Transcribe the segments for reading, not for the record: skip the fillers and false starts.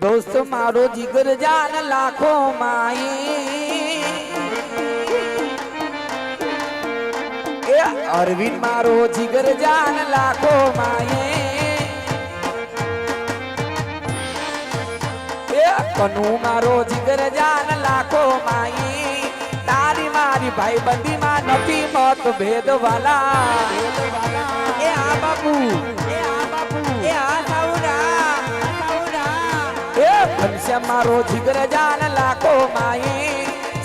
दोस्त मारो जिगर जान लाखों माई ए अरविंद मारो जिगर जान लाखों माई ए कनु मारो जिगर जान लाखों माई तारी मारी भाई बंदी मा नथी मत भेद वाला ए आ बाबू ए आ बाबू ए आ साउरा घनश्याम मारो जिगर जान लाखो माई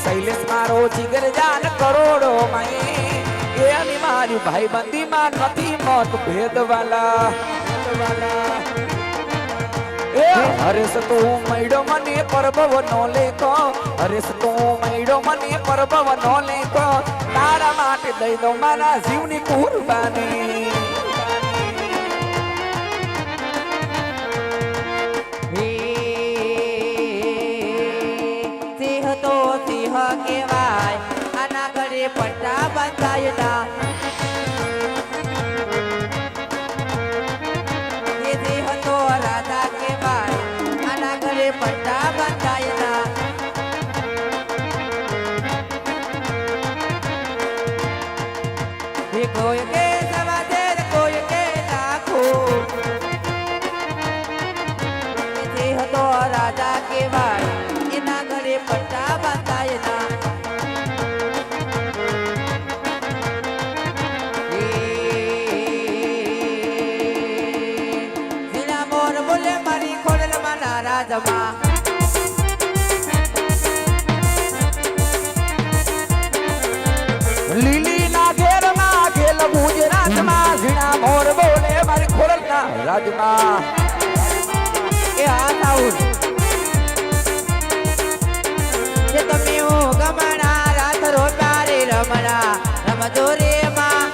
शैलेश मारो जिगर जान करोड़ो माई एनी मारी भाई बंदी मा नथी मत भेद वाला ए हरेश तू मैडो मने परबव नो लेको हरेश तू मैडो मने परबव नो लेको तारा माटे दई दो मारा जीवनी कुर्बानी કેવાય આના ઘરે પટ્ટા બંધાયના એ હતો રાધા કેવાય આના ઘરે પટ્ટા બંધાયના કોઈ કે સમાજે કોઈ કે નાખો એ હતો રાધા કેવાય એના ઘરે પટ્ટા બંધાયના લીલી ના ઘેર માં ખેલ ગુજરાત માં ઝીણા મોર બોલે મારી ખોરલ ના રાજમાં એ આ સાઉન્ડ જે તમે હો ગમણા રાત રોટારે રમણા રમજો રે માં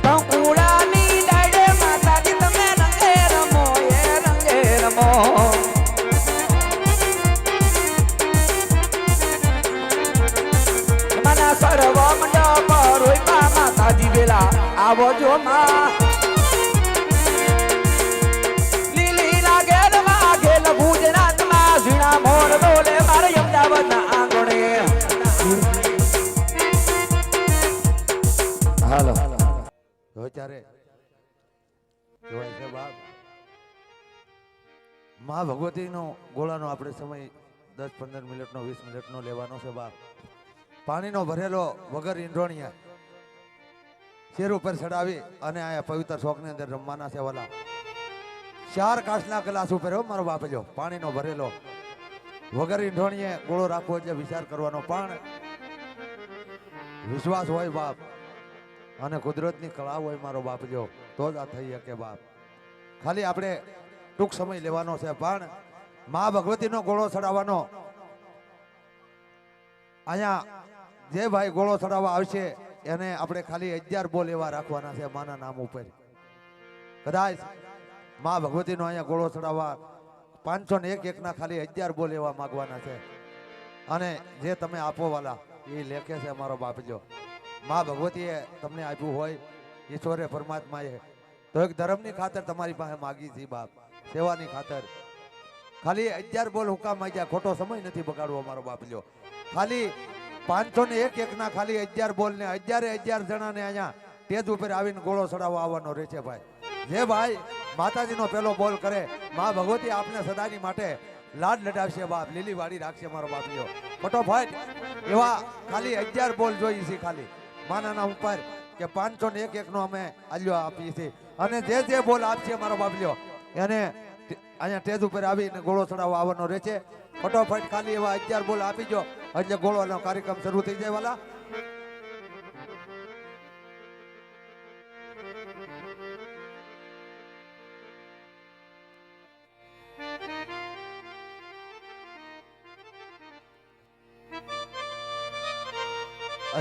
કંકુડાની ડાળે માતાજી તમે રંગે રમો એ રંગે રમો મના સર્વ મંડપ રોઈપા માતાજી વેલા આવો જો માં લીલી ના ઘેર માં ઘેલ ગુજરાત માં ઝીણા મોર બોલે મારે અમદાવાદ ના આંગણે હાલો ત્યારે કહેવાય છે બાપ મા ભગવતીનો ગોળાનો આપણે સમય 10-15 મિનિટનો 20 મિનિટનો લેવાનો છે બાપ પાણીનો ભરેલો વગર ઈંધોણિયા શેર ઉપર ચડાવી અને આ પવિત્ર શોકની અંદર રમવાના છે વાલા 4 કાચના ગ્લાસ ઉપર હો મારો બાપ જો પાણીનો ભરેલો વગર ઈંધોણીએ ગોળો રાખવો એટલે વિચાર કરવાનો પણ વિશ્વાસ હોય બાપ અને કુદરતની કળા હોય મારો બાપ જો તો જ આ થઈ શકે બાપ ખાલી આપણે ટૂંક સમય લેવાનો છે પણ મા ભગવતીનો ગોળો ચડાવવાનો અહીંયા જે ભાઈ ગોળો ચડાવવા આવશે એને આપણે ખાલી 11 બોલ એવા રાખવાના છે માના નામ ઉપર કદાચ મા ભગવતીનો અહીંયા ગોળો ચડાવવા 501 ના ખાલી 11 બોલ એવા માગવાના છે અને જે તમે આપો વાલા એ લેખે છે મારો બાપ જો મા ભગવતીએ તમને આપ્યું હોય ઈશ્વરે પરમાત્માએ તો એક ધર્મની ખાતર તમારી પાસે માગી છે બાપ સેવાની ખાતર ખાલી 11 બોલ હુકામ માંગ્યા ખોટો સમય નથી બગાડવો મારો બાપ લ્યો ખાલી 501 ના ખાલી 11 બોલ ને 11 જણાને અહીંયા સ્ટેજ ઉપર આવીને ગોળો ચડાવવા આવવાનો રહે છે ભાઈ જે ભાઈ માતાજીનો પેલો બોલ કરે મા ભગવતી આપને સદાની માટે લાડ લડાવશે બાપ લીલી વાડી રાખશે મારો બાપ લ્યો ફટોફટ એવા ખાલી 11 બોલ જોઈએ છે ખાલી માના નામ ઉપર કે 501 નો અમે આલ્યો આપીએ છીએ અને જે બોલ આપશે મારો બાપ લ્યો એને અહીંયા સ્ટેજ ઉપર આવીને ગોળો ચડાવવા આવવાનો રહે છે ફટોફટ ખાલી એવા 11 બોલ આપી જો એટલે ગોળોનો કાર્યક્રમ શરૂ થઈ જાય વાલા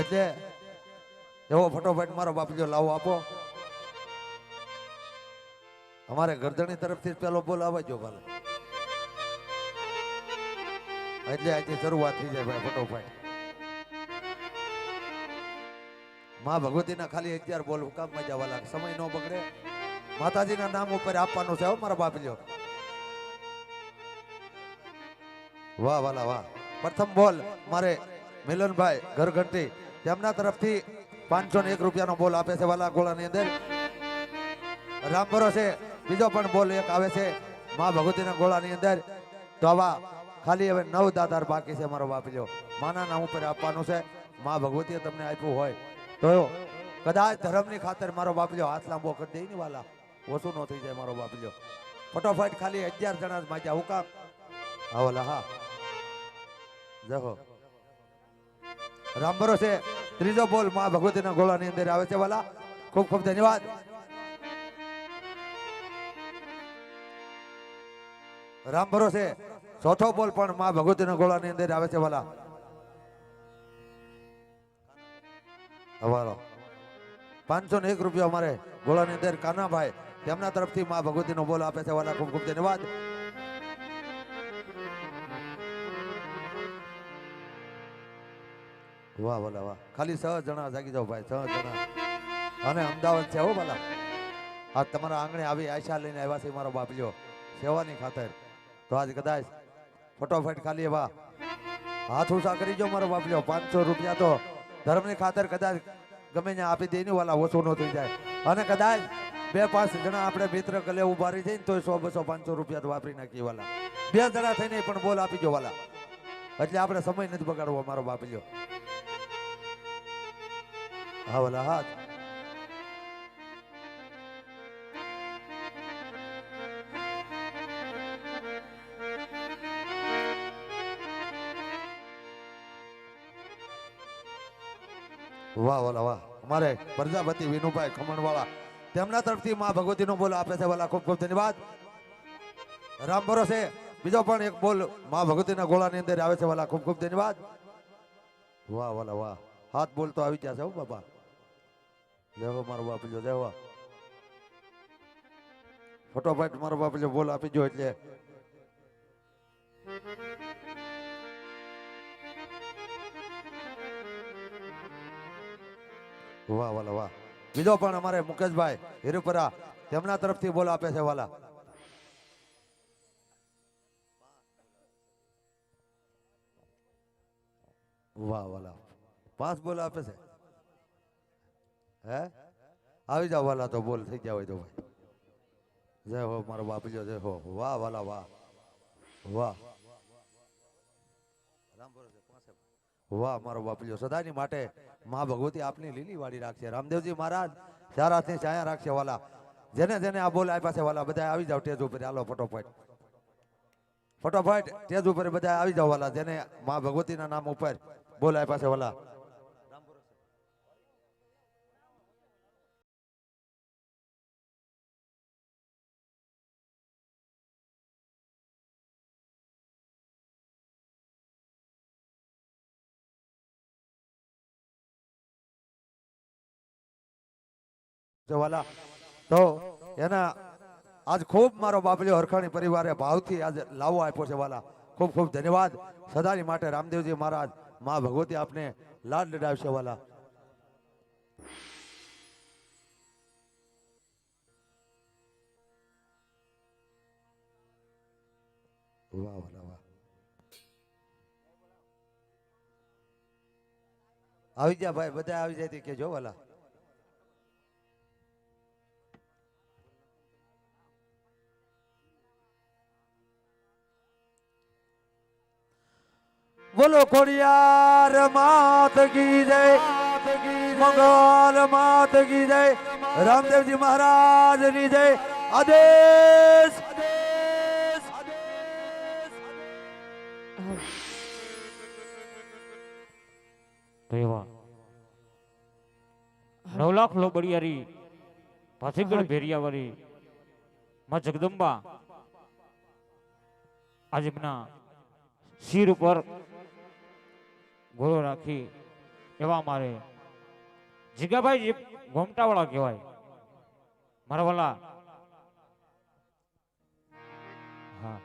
એટલે એવો ફટોફટ મારો બાપ જો લાવો આપો અમારે ગરદણી તરફથી પેલો બોલ આવજો ભલે એટલે આજે શરૂઆત થઈ જાય ભાઈ ફટોફટ માં ભગવતીના ખાલી 11 બોલ હુકામમાં જવા લાગે સમય ન બગડે માતાજીના નામ ઉપર આપવાનું છે હો મારા બાપલ્યો. વાહ વાલા વાહ. પ્રથમ બોલ મારે મિલનભાઈ ઘરઘંટી તેમના તરફથી 501 રૂપિયાનો બોલ આપે છે વાલા ગોળાની અંદર. રામ ભરોસે બીજો પણ બોલ એક આવે છે માં ભગવતીના ગોળાની અંદર. તો આવા ખાલી હવે 9 દાદાર બાકી છે મારો બાપલ્યો. માના નામ ઉપર આપવાનું છે. માં ભગવતીએ તમને આપ્યું હોય તો કદાચ ધર્મની ખાતર મારો બાપલ્યો હાથ લાંબો કરી દે ને વાલા, ઓછું ન થઈ જાય મારો બાપલ્યો. ફટોફટ ખાલી 11 જણા જ માગ્યા. હું કામ હા વાલા હા જહો. રામ ભરોસે ત્રીજો બોલ માં ભગવતીના ગોળાની અંદર આવે છે વાલા. ખૂબ ખૂબ ધન્યવાદ. રામ ભરોસે ચોથો બોલ પણ માં ભગવતીના ગોળાની અંદર આવે છે વાલા. હવાલો 501 રૂપિયા અમારે ગોળાની અંદર કાનાભાઈ તેમના તરફથી માં ભગવતીનો બોલ આપે છે વાલા. ખૂબ ખૂબ ધન્યવાદ. વાહ વાલા વાહ. ખાલી 6 જણા જાગી જાઓ ભાઈ, 6 જણા. અને અમદાવાદ છે હો વાલા. આ તમારા આંગણે આવી આશા લઈને આવ્યા છે મારો બાપલ્યો સેવાની ખાતર. તો આજ કદાચ ફટોફટ ખાલી એવા હાથ ઊંચા કરી જો મારો બાપલ્યો. 500 રૂપિયા તો ધર્મની ખાતર કદાચ ગમે ત્યાં આપી દે ને વાલા, ઓછું ન થઈ જાય. અને કદાચ 2-5 જણા આપણે મિત્ર ગલે ઉભા રહી જાય ને તો 100, 200, 500 રૂપિયા તો વાપરી નાખીએ વાલા. 2 જણા થઈને પણ બોલ આપી જો વાલા. એટલે આપણે સમય નથી બગાડવો મારો બાપલ્યો. હા વાલા હા. વાહ વાલા વાહ. અમારે પ્રજાપતિ વિનુભાઈ ખમણવાળા તેમના તરફથી માં ભગવતીનો બોલ આપે છે વાલા. ખૂબ ખૂબ ધન્યવાદ. રામ ભરોસે બીજો પણ એક બોલ માં ભગવતીના ગોળાની અંદર આવે છે વાલા. ખૂબ ખૂબ ધન્યવાદ. વાહ વાલા વાહ. 7 બોલ તો આવી ગયા છે હો બાપા. જય હો મારો બાપલ્યો, જય હો. ફટોફટ મારો બાપલ્યો બોલ આપી જો એટલે વાહ વાલા વાહ. બીજો પણ અમારે મુકેશભાઈ હિરુપરા તેમના તરફથી બોલ આપે છે વાલા. વાહ વાલા. 5 બોલ આપે છે. હે આવી જાવ વાલા તો બોલ થઈ ગયા હોય તો ભાઈ. જય હો મારો બાપલ્યો, જય હો. વાહ વાલા વાહ વાહ. વાહ મારો બાપલ્યો. સદાની માટે માં ભગવતી આપની લીલી વાળી રાખશે. રામદેવજી મહારાજ ચાર હાથની છાયા રાખશે વાલા. જેને જેને આ બોલ આપ્યા છે વાલા બધા આવી જાવ સ્ટેજ ઉપર. હાલો ફટોફટ ફટોફટ સ્ટેજ ઉપર બધા આવી જાવ વાલા. જેને માં ભગવતીના નામ ઉપર બોલ આપ્યા છે વાલા. વાલા તો એના આજ ખૂબ મારો બાપલ્યો હરખાણી પરિવારે ભાવથી આજ લાવો આપ્યો છે વાલા. ખૂબ ખૂબ ધન્યવાદ. સદાની માટે રામદેવજી મહારાજ માં ભગવતી આપને લાડ લડાવશે વાલા. વાહ વાલા વાહ. આવી ગયા ભાઈ, બધા આવી જાય કે જો વાલા. બોલો ખોડિયાર માત કી જય, મંગલ માત કી જય, રામદેવજી મહારાજ ની જય. આદેશ. તો એવા 9 લાખ લોબડિયારી ભાથીગઢ ભેરિયાવાળી માં જગદંબા આજે એમના શિર ઉપર ગોળો રાખી એવા મારે જીગાભાઈ ગોમટા વાળા કહેવાય મારા વાલા. હા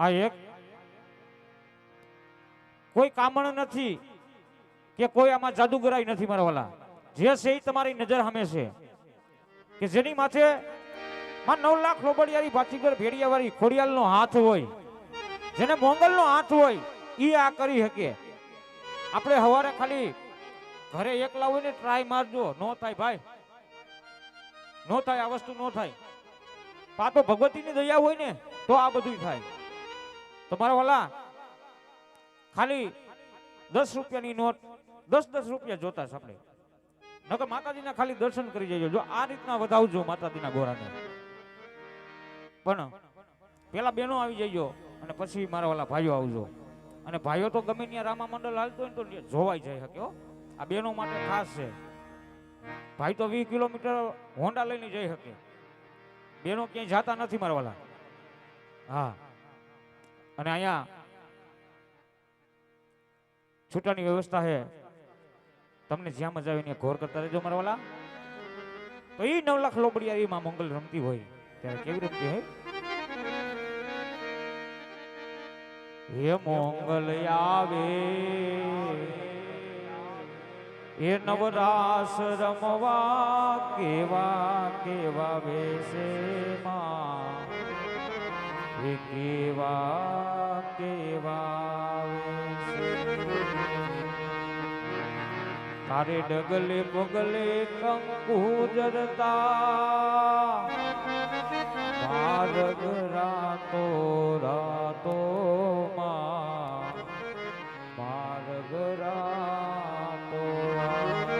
આ એક કોઈ કામણ નથી કે કોઈ આમાં જાદુગરાઈ નથી મારા વાલા. જે છે એ તમારી નજર સામે છે. કે જેની માથે માં 9 લાખ લોબડિયારી બાચીગર ભેડિયાવાળી ખોડિયાલનો હાથ હોય, જેને મોંગલનો હાથ હોય, ઈ આ કરી શકે. આપણે હવારે ખાલી ઘરે એકલા હોય ને ટ્રાય મારજો, નો થાય ભાઈ, નો થાય, આ વસ્તુ નો થાય. પાતો ભગવતીની દયા હોય ને તો આ બધું થાય. તમારા વાલા ખાલી 10 રૂપિયાની નોટ 10 રૂપિયા જોતા આપણે, નકર માતાજીના ખાલી દર્શન કરી જજો. જો આ રીતના વધાવજો માતાજીના ગોરાને. પણ પેલા બહેનો આવી જજો અને પછી મારા વાલા ભાઈઓ આવજો. અને ભાઈઓ તો ગમે ત્યાં રામા મંડળ હાલતો હોય ને તો જોવાઈ જાય શકે હો. આ બહેનો માટે ખાસ છે. ભાઈ તો 20 કિલોમીટર હોન્ડા લઈને જઈ શકે, બહેનો ક્યાંય જાતા નથી મારા વાલા. હા, અને અહીંયા છૂટાની વ્યવસ્થા છે, તમને જ્યાં મજા આવે ત્યાં ઘોર કરતા રહેજો મારા વાલા. તો એ 9 લાખ લોબડિયા માં મંગલ રમતી હોય ત્યારે કેવી રમતી હોય? હે મંગલ આવે એ નવરાસ રમવા, કેવા કેવા વેશે માં, એ કેવા કેવા વેશે. તારે ડગલે પગલે કંકુ જરતા, માર્ગ રાતો રાતો માં, માર્ગ રાતો રાતો.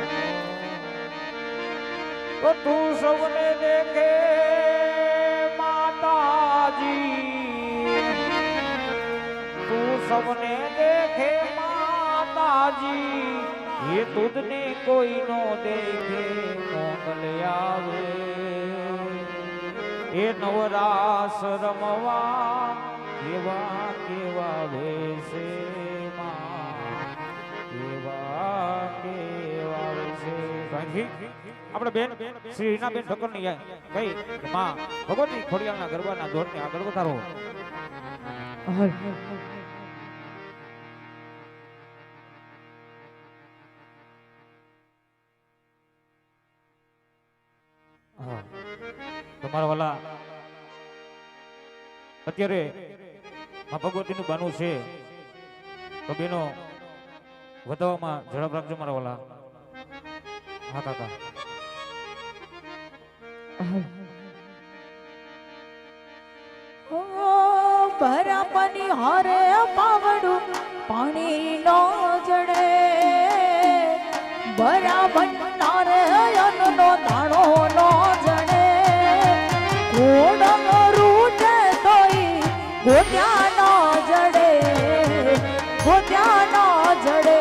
તો તું સૌને દેખે માતાજી, તું સૌને દેખે માતાજી, ये तुझने कोई नो देखे मोगल आवे, ये नवरास रमवा, केवा केवा वेसे માં, કેવા કેવા વેસે. આપણે બેન શ્રી હિનાબેન ઠક્કર ની કઈ માં ભગવતી ખોડિયાલના ગરબાના દોરને આગળ વધારો. તમારા વાલા અત્યારે આ ભગવતીનું બાનું છે તો બેનો વધાવવામાં ઝડપ રાખજો મારા વાલા. હા કાકા. ભરાપની હારે પાવડું પાણી નો જડે, બરાબર તારે અન્નનો દાણો નો જડે, ઘોડનો રૂટે તોય ગોત્યા નો જડે, ગોત્યા નો જડે.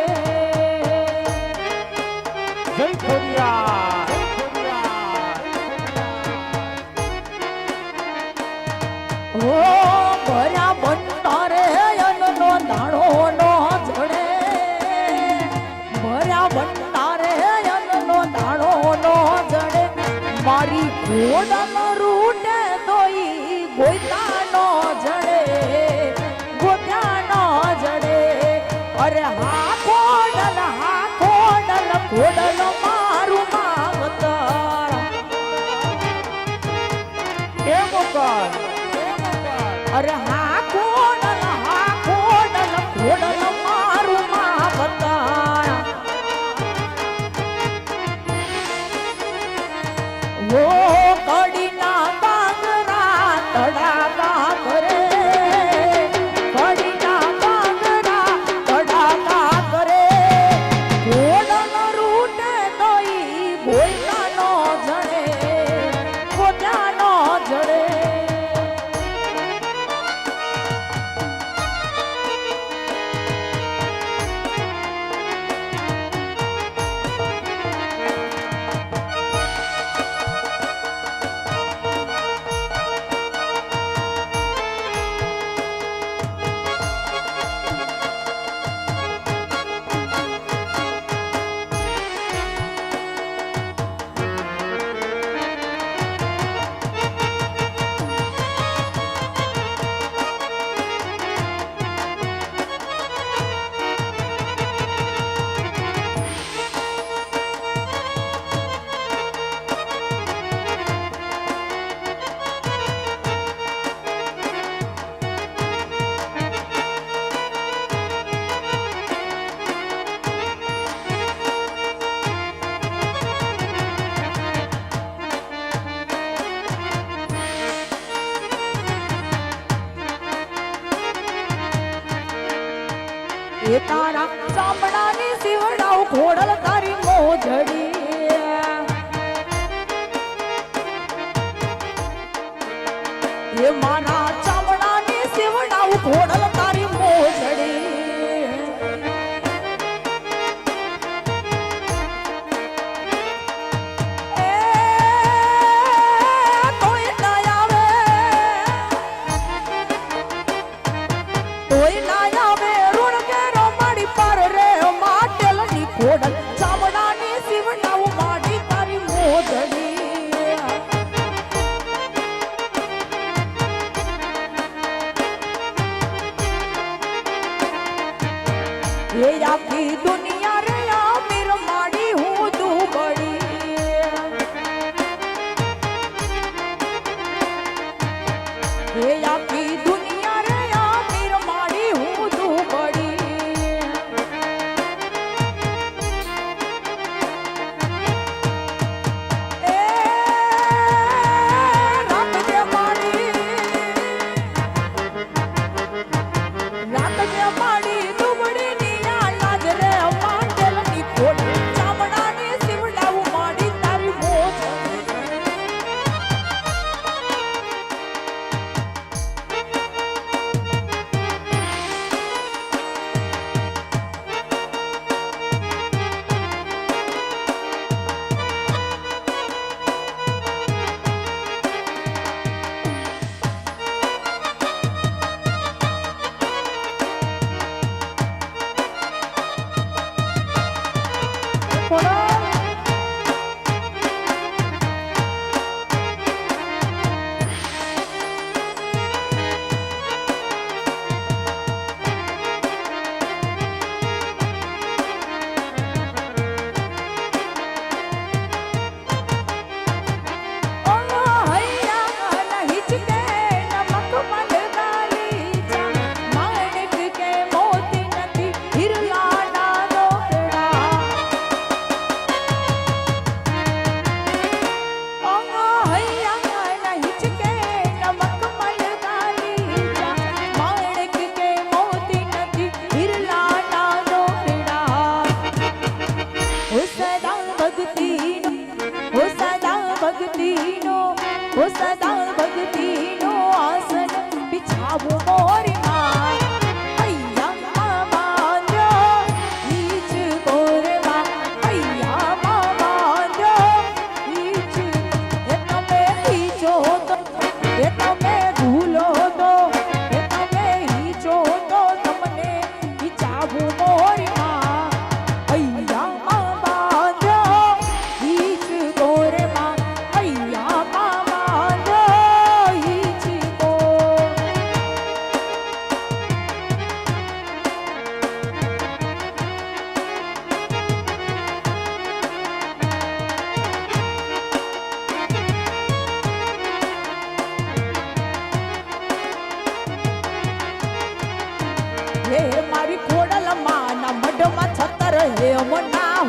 જય ખોડિયાર. ઓ બરાબર તારે અન્નનો દાણો નો જડે, બરાબર તારે અન્નનો દાણો નો જડે, મારી ઘોડનો રૂટે તોય ગોતા નો જડે, ગોતા નો જડે. અરે હા ખોડલ ખોડલ મારું માવતર એ મોકલ. અરે હા ખોડલ ખોડલ મારું માવતર. વો કડીના કાંગરા તડાકા કરે, કડીના કાંગરા તડાકા એ તારા ચામડાની સીવડાવ ઘોડલ તારી મોજડી એ મારા ચામડાની સીવડાવ ઘોડલ તારી મોજડી એ કોઈ ના આવે કોઈ ના આવે ઋણ કેરો માડી પર રે માટેલની ઘોડલ ચામડાની સીવડાવ માડી તારી મોજડી ये आखी दुनिया रे आमिर माड़ी हूँ तू बड़ी ये आखी दुनिया रे आमिर माड़ी हूँ तू बड़ी ए रात के माड़ी दुबड़ी निया लाज रे माटेलनी घोडल चामડાની સીવડાવ માડી તારી મોજ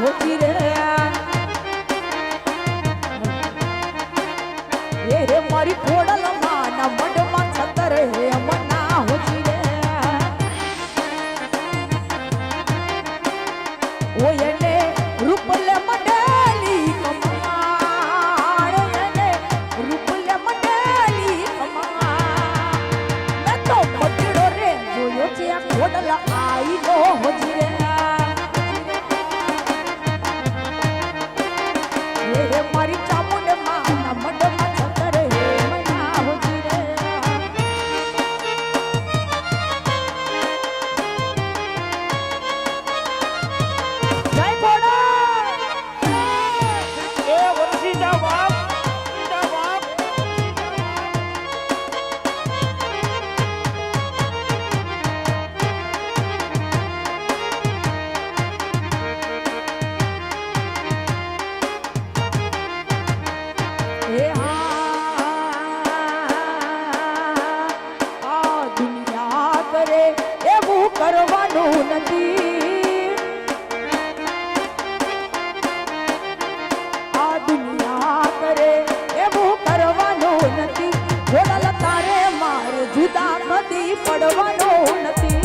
હોતી રે એ રે મારી ખોડલ માના મડમાં છતર હે મના હોતી રે ઓ એને રૂપલે મડેલી કમાણ એને રૂપલે મડેલી કમાણ મેં તો પટડો રે જોયો છે આ ખોડલ આઈ નો હોતી રે મારી ચામુંડ માના મડમાં છતર હે મના હોતી રે જય ખોડા એ વરસી જા બાપ કરવાનું નથી આ દુનિયા કરે એવું કરવાનું નથી ઘોડા તારે મારે જુદા કદી પડવાનું નથી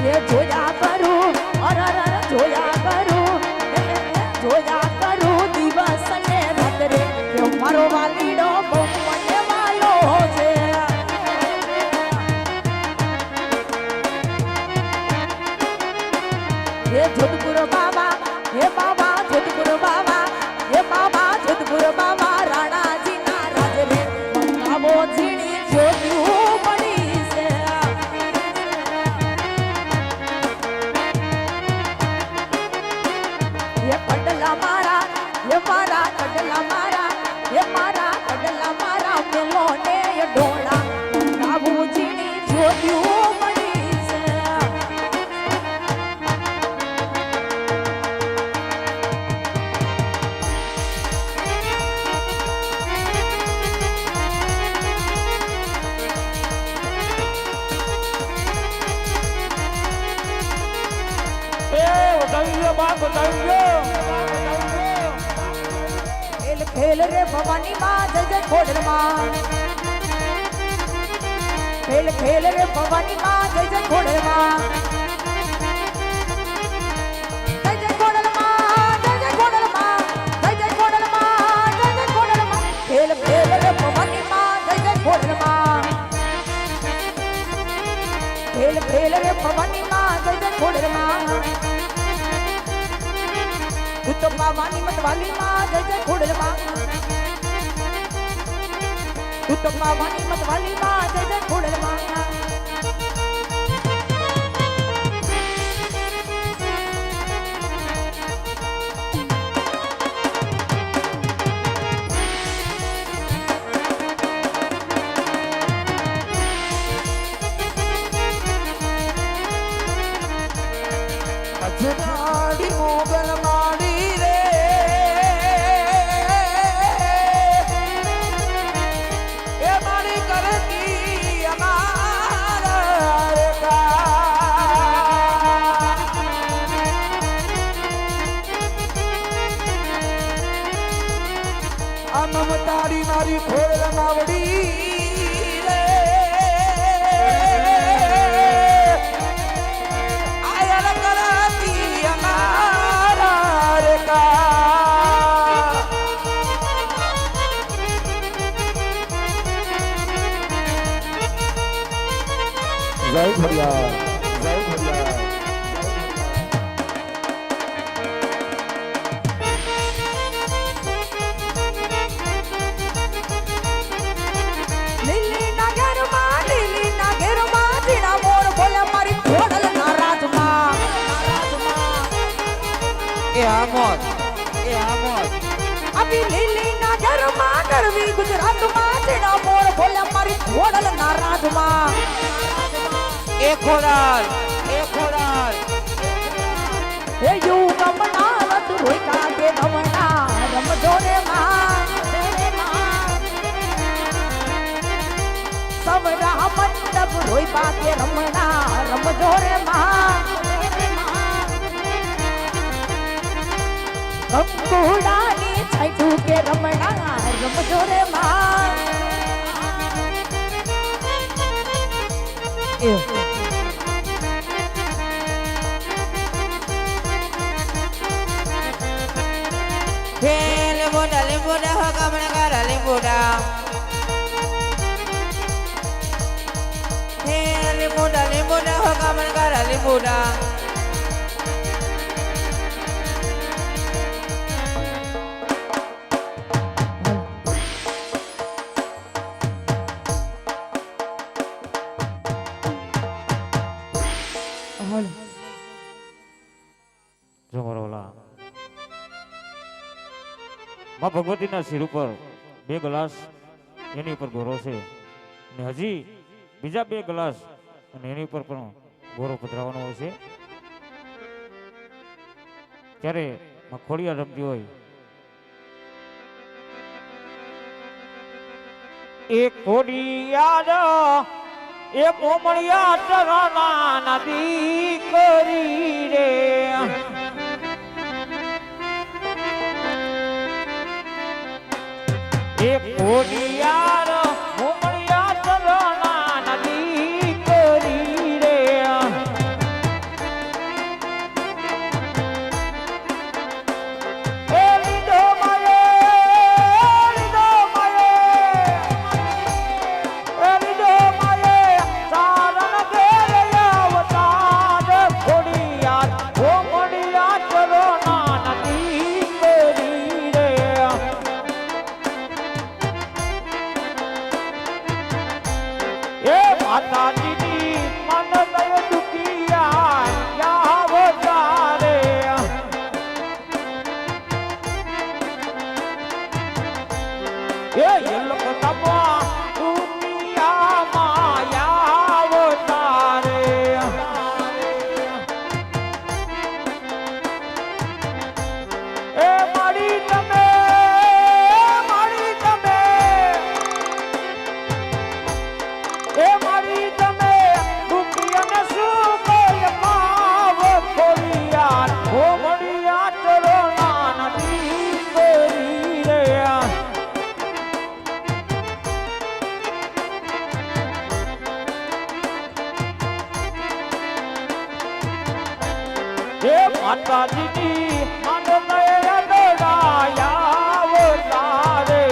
એ જોયા કરું અરર જોયા કરું જોયા કરું દિવસ ને રાત્રે કે મારો વાલીડો બહુ મને વાલો છે હે જોધપુર બાબા હે બાબા જોધપુર બાબા હે બાબા જોધપુર બાબા રાણાજી ના રાજ રે મંગાવો ઝીણી જોયું પડી છે ये पडला मारा ये मारा पडला मारा ये मारा पडला मारा मेलो ने ये डोळा बाबू जीनी जोड्યું પડી છે ખેલ ખેલ રે ભવાની માં જય જય ખોડલ માં ખેલ ખેલ રે ભવાની માં જય જય ખોડલ માં જય જય ખોડલ માં જય જય ખોડલ માં જય જય ખોડલ માં જય જય ખોડલ માં ખેલ ખેલ રે ભવાની માં જય જય ખોડલ માં ખેલ ખેલ રે ભવાની માં જય જય ખોડલ માં તું તો પાવાની મતવાલી માં જય જય ખોડલ માં તું તો પાવાની મતવાલી માં જય જય ખોડલ માં અજનાડી મોગલ માડી રે એ મારી કરતી અમારા રે આ મમતાડી મારી ખોળ માવડી રે આયલ કરતી અમારા રે જય ભરિયા જય ભરિયા લીલી ના ઘેરમાં જીણા મોર બોલે મારી ખોડલ ના રાજમાં એ આમોદ અભી લીલી ના ઘરમાં ગરવી ગુજરાતમાં જીણા મોર બોલે મારી ખોડલ ના રાજમાં એ ખોડાલ એ યુગ મનાવત હોય કાગે રમણા રમજો રે માં સવરા મંડપ હોય પાકે રમણા રમજો રે માં કંકુડાની છાઈટું કે રમણા રમજો રે માં લીંબુડા હો કમણ કર લીંબુડા લીંબુડા હો કમણ કર લીંબુડા જો મારો ઓલા માં ભગવતીના શિર ઉપર 2 ગ્લાસ એની ઉપર ગોરો છે ને હજી બીજા 2 ગ્લાસ અને એની ઉપર પણ ગોરો પધરાવવાનો હોય છે ત્યારે માં ખોડિયાર રમતી હોય એ ખોડિયાર એ મોમળિયા ચરણા નદી કરી રે એ ખોડિયાર મોમળિયા ચરણા નદી કરી રે એ માતાજીની આનંદય દડાયા અવતારે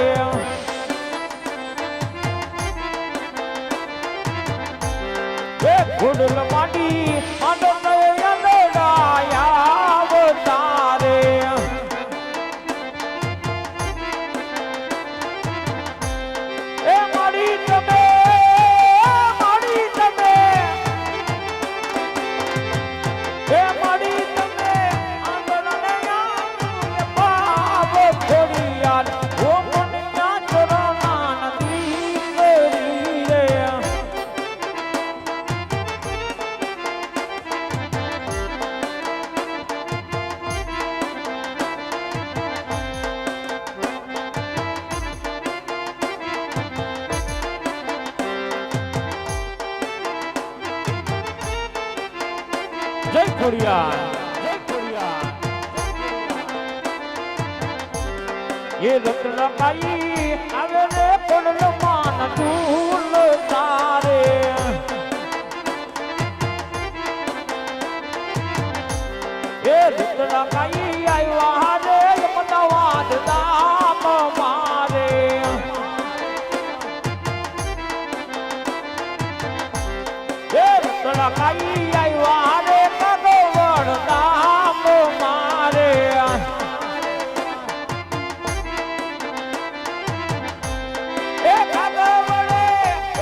એ ગુડલ માટી આનંદય દડાયા અવતારે એ મારી તમે એ મારી તમે આંગણયા પાપ છોડિયાર ઓ મનિયા ચરણા નદી કરી રે જય ખોડિયાર એ રત્નકાઈ આવે રે પડલ માન ધૂલ તારે એ રત્નકાઈ આવ્યા રે અમદાવાદ દામ મારે એ રત્નકાઈ આવ્યા રે કગવડ દામ મારે એ કગવડે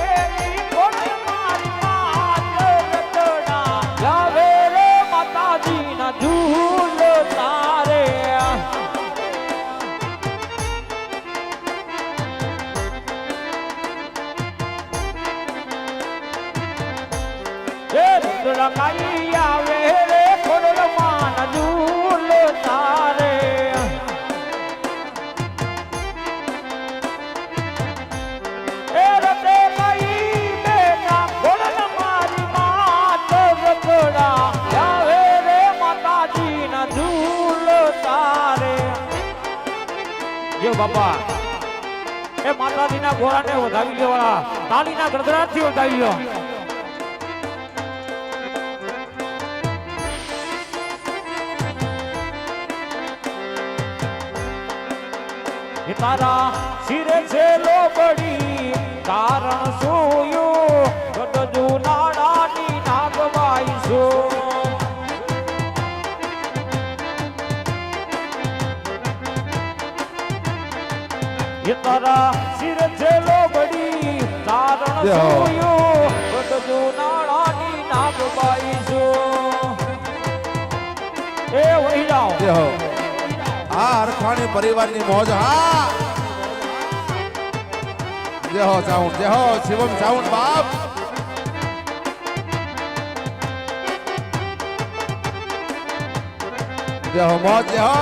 એની કોણ મારી માત રતડા જાવે રે માતાજીના ઝૂલ તારે એ રત્નકાઈ આવે રે ખોડલ માન ઝૂલ તારે એ રત્નકાઈ બેટા ખોડલ મારી માત રતડા આવે રે માતાજીના ઝૂલ તારે જો બાપા એ માતાજીના ઘોડાને વધાવી લેવાળા તાલીના ગડગડાટથી વધાવી લો એ તારા શિરે છે લોબડી કારણ સોયું ગડજુ નાડાની નાગબાઈ છો એ તારા શિરે છે લોબડી કારણ સોયું ગડજુ નાડાની નાગબાઈ છો એ વહી જાઓ આ હરખાણી પરિવારની મોજ હા જય હો સાઉન્ડ જય હો શિવમ સાઉન્ડ બાપ જય હો મોજ જય હો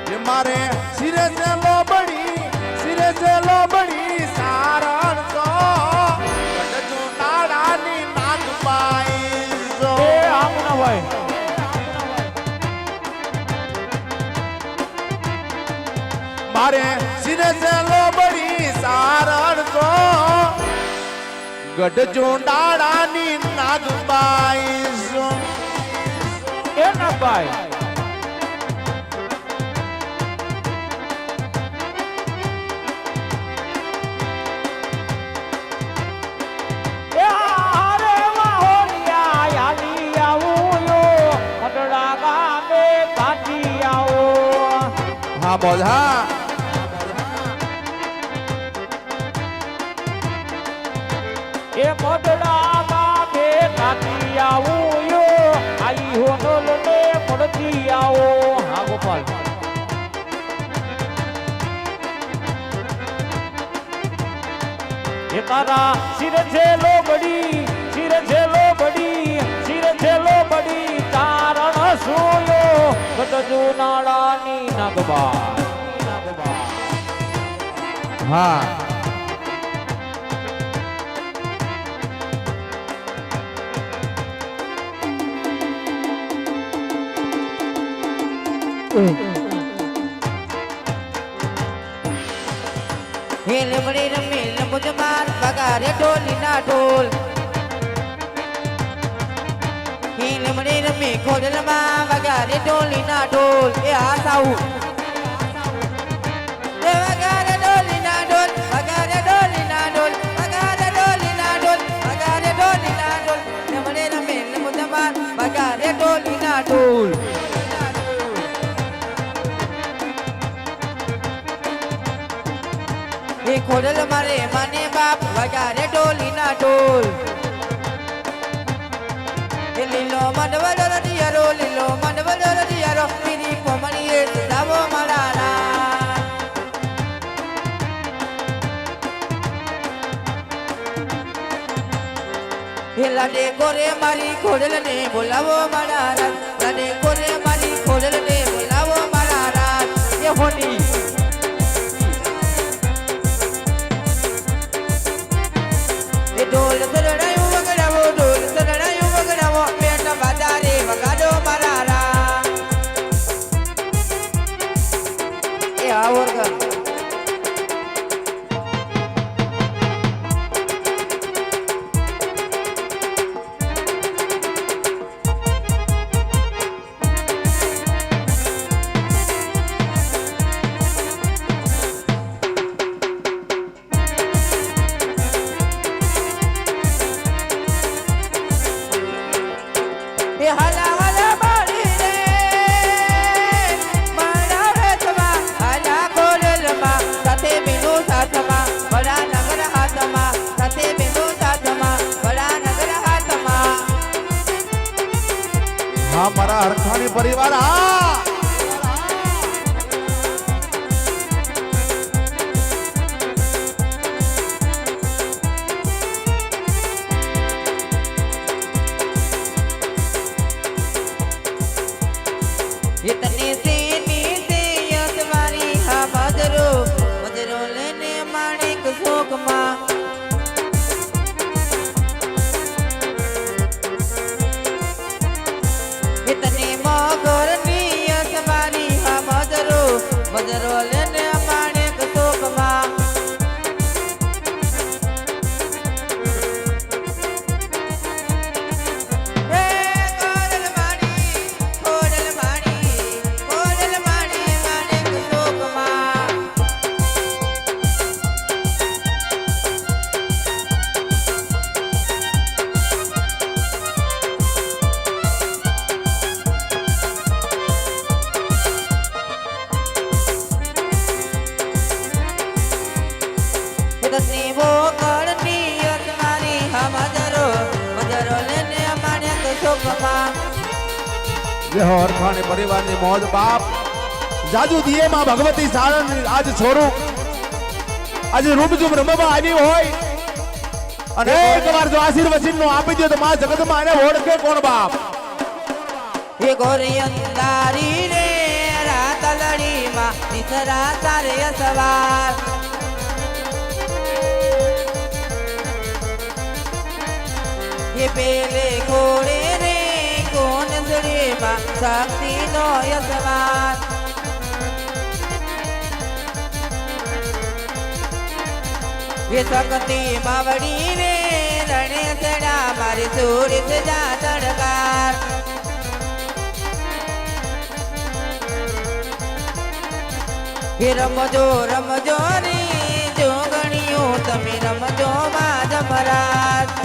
ये मारे सिरे से लोबड़ी सारण तो गडजू नाडानी नाग पाई जो એ આમ ના ભાઈ मारे सिरे से लोबड़ी सारण तो गडजू नाडानी नाग पाई जो એ ના ભાઈ એ હારે વાહોરિયા યાલી આવું યો મડડા ગામે કાઢી આવો हाँ बोल हाँ એ મડડા ગામે કાઢી આવું યો આઈ હો નોલ ને પડતી આવો હા ગોપાલ એ તારા શિર છે લોબડી તારણ સોયો ગડજુ નાડાની નાગબા हाँ હે લીમડી રમી લંબુજ માર વગારે ઢોલી ના ઢોલ હે લીમડી રમી ખોડલમાં વગારે ઢોલી ના ઢોલ એ આ સાઉ એ વગારે ઢોલી ના ઢોલ વગારે ઢોલી ના ઢોલ વગારે ઢોલી ના ઢોલ વગારે ઢોલી ના ઢોલ લીમડી રમી લંબુજ માર વગારે ઢોલી ના ઢોલ એ ખોડલ મારે મને બાપ વગારે ઢોલી ના ઢોલ એ લીલો મંડવડો રડિયારો લીલો મંડવડો રડિયારો પીરી કોમણી એ સદાવો મારા એ લાડે કોરે મારી ખોડલ ને બોલાવો મારા રાત લાડે કોરે મારી ખોડલ ને બોલાવો મારા રાત એ હોની ઢોલ સરડાયું વગડાવો ઢોલ સરડાયું વગડાવો પેટ બાજારે વગાડો મારા રા એ આવર્ગ હલા હલા મારી રે મારા રથમાં હલા ખોડલમાં સાથે બીનું સાથમાં બડા નગર હાથમાં સાથે બીનું સાથમાં બડા નગર હાથમાં હા મારા હરખાણી પરિવાર હા इतने से नीचे यतवारी हा मजरो मजरो लेने माणिक शोक मां इतने मगर नियतवारी हा मजरो लेने माणिक शोक मां वो करनी तुम्हारी हम मजरो लेने माने तो शोभा જે હરખાણી પરિવારની મોજ બાપ જાદુ દિયે માં ભગવતી સારણ આજ છોરું આજે રૂપજુમ રમવા આવી હોય અને એકવાર જો આશીર્વચન નો આપી દે તો માં જગતમાં એને ઓળખે કોણ બાપ એ ગોરી અંધારી રે રાત લડી માં નિસરા તારે સવાર ये पेले घोड़े रे कौन सड़े मां शक्ति नो यसवार ये शक्ति मावड़ी रे रणे सड़ा मारी सूर्य से जा तड़कार ये रमजो रे जो गणियों तमी रमजो मां Yamraj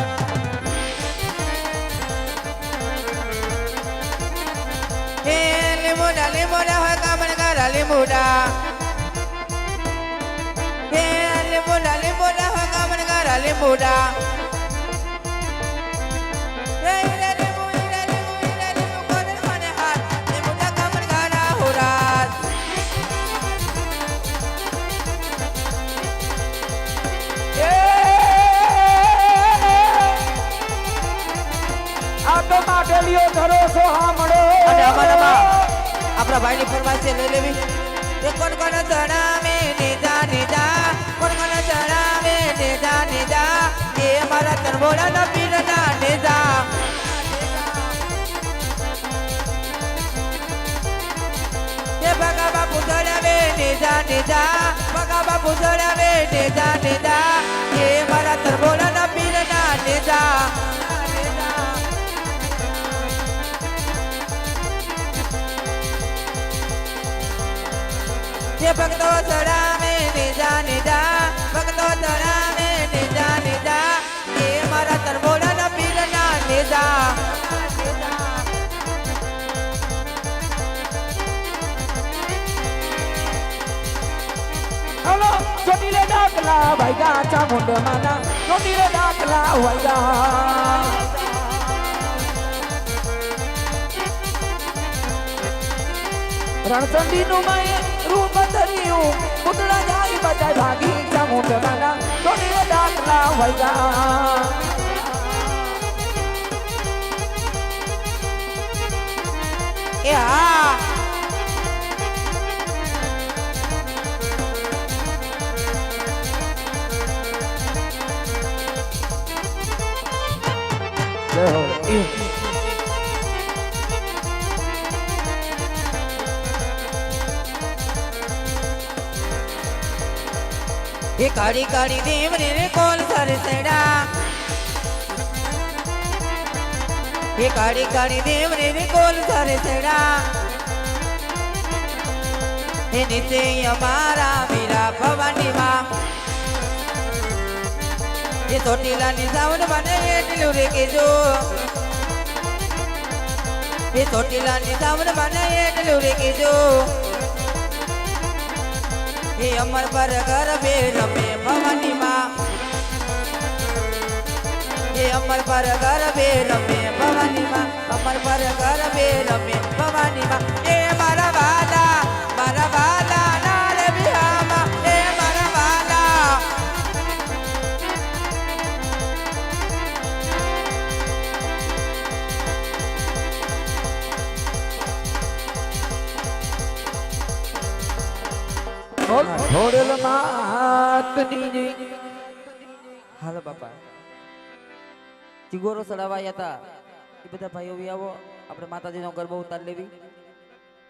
Limuda hoy kaman kara limuda limuda hoy kaman kara limuda limu kodan mane hat limuda kaman kara hurat આ તો માટેલીઓ ધરો છો હામડો અને અમારામાં આપણા ભાઈની ફરમાઈશ લઈ લેવી એ કોણ કોણ જણાવે નીજા નીજા કોણ કોણ જણાવે નીજા નીજા એ અમારા તરબોળાના પીરના નીજા એ ભગા બાપુ જણાવે નીજા નીજા ભગા બાપુ જણાવે નીજા ભક્તો ચડાવે નિજા નિજા ભક્તો ચડાવે નિજા નિજા એ મારા તરબોળાના પીરના નિજા હલો ચોટીલે ડાકલા વાગ્યા ચામુંડ માના ચોટીલે ડાકલા વાગ્યા રણચંડી નું માય રૂપ ધર્યું પુતળા જાય બધા ભાગી ચામુંડ માના ચોટીલે ડાકલા વાગ્યા એ હા જય હો એ કાળી કાળી દેવરી રે કોલ સરસડા એ કાળી કાળી દેવરી રે કોલ સરસડા એ નીચે અમારા મીરા ભવાની માં એ ચોટીલાની સાવન મને એટલું રે કેજો એ ચોટીલાની સાવન મને એટલું રે કેજો એ અમર પર ગરબે રમે ભવાની માં એ અમર પર ગરબે રમે ભવાની માં અમર પર ગરબે રમે ભવાની માં એ મારા વાલા નાળ બિહામાં એ મારા વાલા થોડેલ માતની જી હાલો બાપા ચિગોરો સડાવાયા હતા એ બધા ભાઈઓ બી આવો આપણે માતાજીનો ગરબો ઉતાર લેવી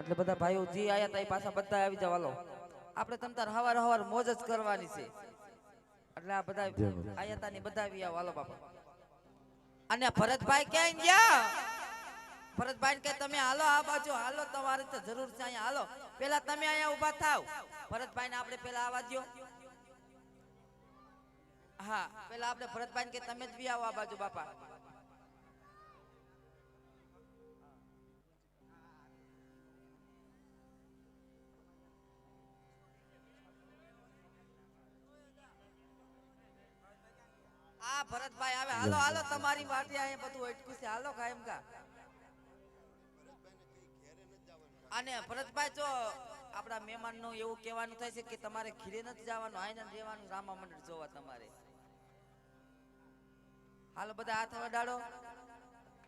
એટલે બધા ભાઈઓ જે આયા હતા એ પાછા બધા આવી જવાલો આપણે તમતાર હવાર મોજ જ કરવાની છે એટલે આ બધા આયા હતા ને બધા આવી આવો હાલો બાપા અને ભરતભાઈ ક્યાં ગયા ભરતભાઈ કે તમે હાલો આ બાજુ હાલો તમારે તો જરૂર છે અહીંયા હાલો પેલા તમે અહીંયા ઊભા થાવ ભરતભાઈ ને આપણે પેલા આવવા દો હા પેલા આપણે ભરતભાઈ કે તમે જ બી આવો આ બાજુ બાપા આ ભરતભાઈ આવે હાલો હાલો તમારી વાટે અહીંયા બધું અટકું છે હાલો કાયમ કા અને ભરતભાઈ જો આપણા મહેમાન નું એવું કહેવાનું થાય છે કે તમારે ખીરે નથી જવાનું આઈને રહેવાનું રામા મંડળ જોવા તમારે હાલો બધા હાથ વડાડો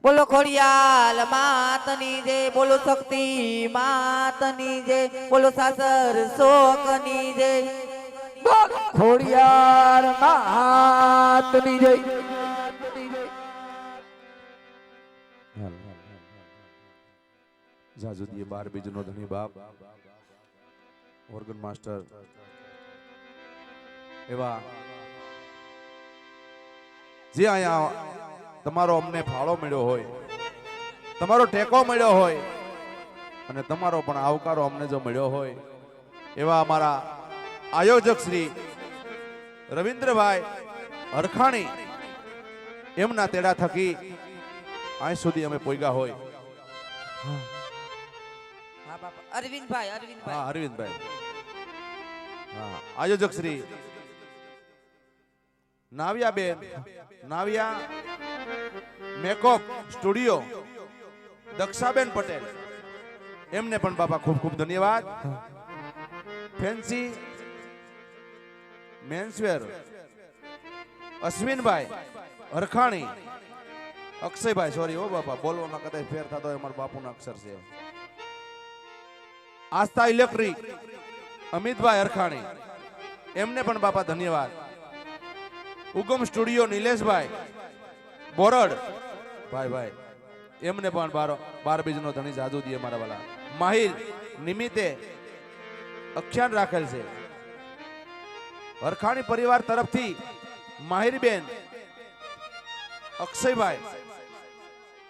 બોલો ખોડિયાલ માતની જય બોલો શક્તિ માતની જય બોલો સાસર શોકની જય ખોડિયાર માતની જય જાજુદીએ 12 બીજનો ધણી બાપ ઓર્ગન માસ્ટર એવા જે અહીંયા તમારો અમને ફાળો મળ્યો હોય તમારો ટેકો મળ્યો હોય અને તમારો પણ આવકારો અમને જો મળ્યો હોય એવા અમારા આયોજક શ્રી રવિન્દ્રભાઈ હરખાણી એમના તેડા થકી અહીં સુધી અમે પોઈગા હોય અરવિંદભાઈ હા અરવિંદભાઈ હા આયોજક શ્રી નાવિયાબેન નાવિયા મેકઅપ સ્ટુડિયો દક્ષાબેન પટેલ એમને પણ બાપા ખૂબ ખૂબ ધન્યવાદ ફેન્સી મેન્સવેર અશ્વિનભાઈ હરખાણી અક્ષયભાઈ સોરી ઓ બાપા બોલવામાં કદાચ ફેર થતો હોય અમારા બાપુના અક્ષર છે આસ્થા ઇલેક્ટ્રિક અમિતભાઈ હરખાણી એમને પણ બાપા ધન્યવાદ ઉગમ સ્ટુડિયો નિલેશભાઈ બોરડ ભાઈ એમને પણ 12 બીજનો ધણી જાદુ દીએ મારા વાલા માહિર નિમિત્તે અખ્યાન રાખેલ છે હરખાણી પરિવાર તરફથી માહિરબેન અક્ષયભાઈ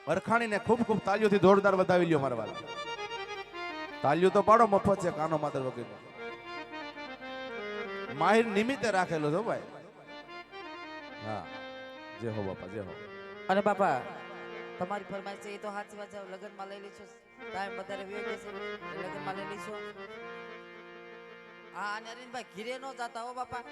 હરખાણીને ખૂબ ખૂબ તાળીઓથી જોરદાર વધાવી લ્યો મારા વાલા તાળીઓ તો પાડો મફત છે કાનો માત્ર વગર માહિર નિમિત્તે રાખેલો છો ભાઈ. હા જય હો બાપા જય હો. અને બાપા તમારી ફરમાઈશ છે એ તો સાચી વાત છે. લગ્નમાં લઈ લઈશું, ટાઈમ વધારે વ્યય જશે, લગ્નમાં લઈ લઈશું. હા નરેનભાઈ ઘીરે નો જાતા હો બાપા.